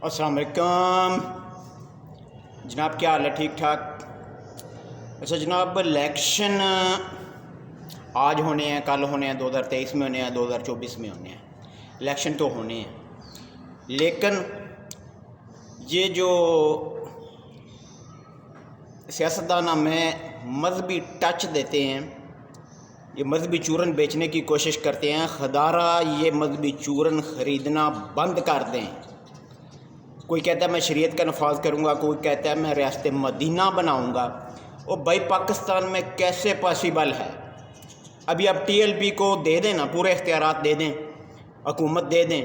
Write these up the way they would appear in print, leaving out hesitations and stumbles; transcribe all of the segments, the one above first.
अस्सलाम वालेकुम जनाब, क्या हाल है? ठीक ठाक। अच्छा जनाब, इलेक्शन आज होने हैं, कल होने हैं, 2023 में होने हैं, 2024 में होने हैं। इलेक्शन तो होने हैं, लेकिन ये जो सियासतदान हमें मजहबी टच देते हैं, ये मजहबी चूरन बेचने की कोशिश करते हैं। खदारा ये मजहबी चूरन ख़रीदना बंद कर दें। कोई कहता है मैं शरीयत का नफाज करूँगा, कोई कहता है मैं रियासत मदीना बनाऊँगा। और भाई पाकिस्तान में कैसे पॉसिबल है? अभी आप TLP को दे दें ना, पूरे इख्तियारात दे दें, हुकूमत दे दें,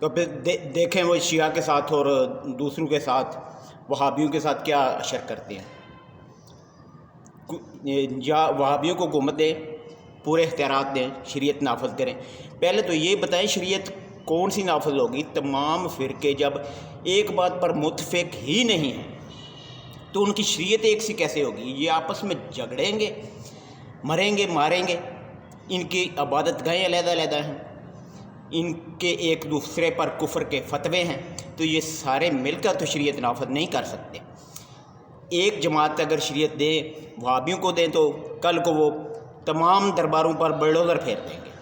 तो फिर देखें वो शिया के साथ और दूसरों के साथ, वहाबियों के साथ क्या असर करते हैं। या वहाबियों को हुकूमत दें, पूरे इख्तियारात दें, शरीयत नाफज करें। पहले तो ये बताएं शरीयत कौन सी नाफज होगी? तमाम फ़िरके जब एक बात पर मुतफिक ही नहीं है तो उनकी शरीयत एक सी कैसे होगी? ये आपस में झगड़ेंगे, मरेंगे, मारेंगे। इनकी इबादत गाहें अलग-अलग हैं, इनके एक दूसरे पर कुफ्र के फतवे हैं, तो ये सारे मिलकर तो शरीयत नाफज नहीं कर सकते। एक जमात अगर शरीयत दे, वहाबियों को दें, तो कल को वो तमाम दरबारों पर बुलडोज़र फेर देंगे।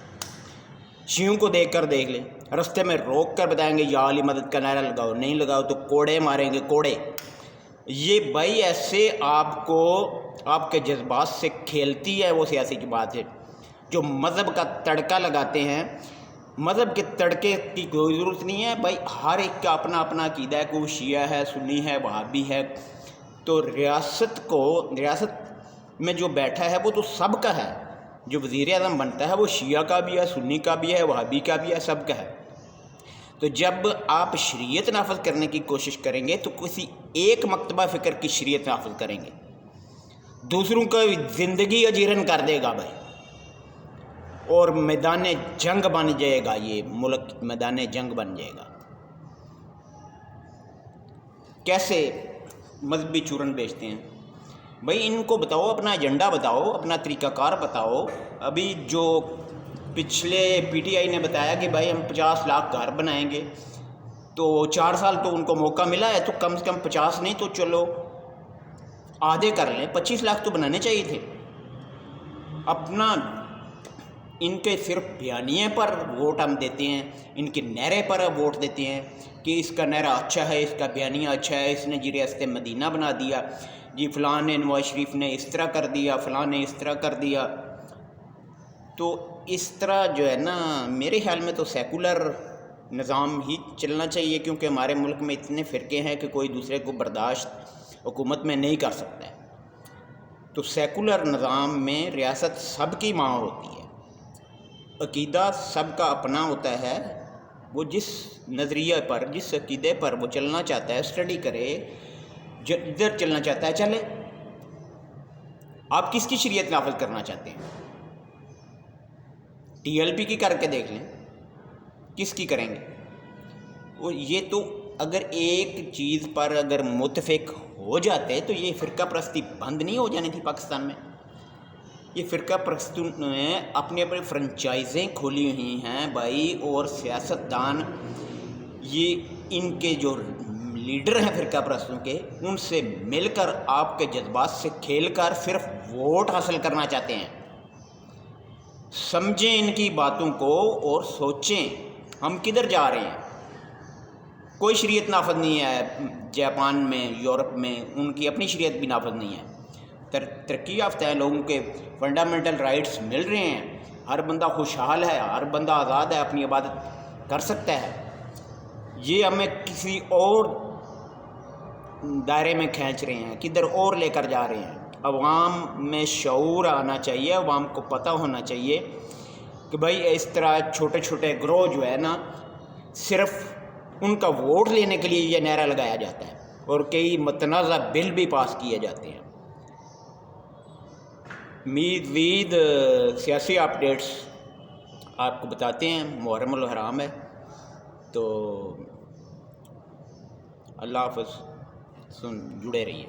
शियों को देख कर देख लें, रास्ते में रोक कर बताएंगे या अली मदद का नारा लगाओ, नहीं लगाओ तो कोड़े मारेंगे, कोड़े। ये भाई ऐसे आपको आपके जज्बात से खेलती है वो सियासी की बात है। जो मज़हब का तड़का लगाते हैं, मज़हब के तड़के की कोई ज़रूरत नहीं है भाई। हर एक का अपना अपना अकीदा है, कोई शिया है, सुन्नी है, वहाबी है। तो रियासत में जो बैठा है वो तो सबका है। जो वज़ीर आज़म बनता है वो शिया का भी है, सुन्नी का भी है, वहाबी का भी है, सबका है। तो जब आप शरीयत नाफज करने की कोशिश करेंगे तो किसी एक मकतबा फ़िक्र की शरीयत नाफज करेंगे, दूसरों का ज़िंदगी अजीरन कर देगा भाई, और मैदान जंग बन जाएगा। ये मुल्क मैदान जंग बन जाएगा। कैसे मजहबी चूरन बेचते हैं भाई? इनको बताओ, अपना एजेंडा बताओ, अपना तरीक़ाकार बताओ। अभी जो पिछले PTI ने बताया कि भाई हम 50 लाख घर बनाएंगे, तो 4 साल तो उनको मौका मिला है, तो कम से कम 50 नहीं तो चलो आधे कर लें, 25 लाख तो बनाने चाहिए थे। अपना इनके सिर्फ बयानिए पर वोट हम देते हैं, इनके नारे पर वोट देते हैं कि इसका नारा अच्छा है, इसका बयानिया अच्छा है, इसने जी रियासत मदीना बना दिया, जी फ़लाँ ने, नवाज शरीफ ने इस तरह कर दिया, फ़लाँ ने इस तरह कर दिया। तो इस तरह जो है ना, मेरे ख्याल में तो सेकुलर निज़ाम ही चलना चाहिए, क्योंकि हमारे मुल्क में इतने फ़िरके हैं कि कोई दूसरे को बर्दाश्त हुकूमत में नहीं कर सकता है। तो सेकुलर निज़ाम में रियासत सबकी माँ होती है, अकीदा सबका अपना होता है। वो जिस नज़रिए पर, जिस अकीदे पर वो चलना चाहता है, स्टडी करे, जिधर चलना चाहता है चले। आप किसकी शरीयत नाफज करना चाहते हैं? TLP की करके देख लें, किसकी करेंगे? और ये तो अगर एक चीज़ पर अगर मुतफिक हो जाते तो ये फ़िरका परस्ती बंद नहीं हो जानी थी पाकिस्तान में। ये फ़िरका परस्तों ने अपनी अपनी फ्रेंचाइज़ें खोली हुई हैं भाई, और सियासतदान ये इनके जो लीडर हैं फ़िरका परस्तों के, उनसे मिलकर आपके जज्बात से खेलकर सिर्फ वोट हासिल करना चाहते हैं। समझें इनकी बातों को और सोचें हम किधर जा रहे हैं। कोई शरीयत नाफज नहीं है जापान में, यूरोप में, उनकी अपनी शरीयत भी नाफज नहीं है। तरक्की याफ्ता है, लोगों के फंडामेंटल राइट्स मिल रहे हैं, हर बंदा खुशहाल है, हर बंदा आज़ाद है, अपनी इबादत कर सकता है। ये हमें किसी और दायरे में खींच रहे हैं, किधर और लेकर जा रहे हैं। अवाम में शऊर आना चाहिए, अवाम को पता होना चाहिए कि भाई इस तरह छोटे छोटे ग्रोह जो है ना, सिर्फ उनका वोट लेने के लिए ये नारा लगाया जाता है, और कई मतनाज़ा बिल भी पास किए जाते हैं। मज़ीद सियासी अपडेट्स आपको बताते हैं। मुहर्रम अल हराम है, तो अल्लाह हाफ़िज़। जुड़े रहिए।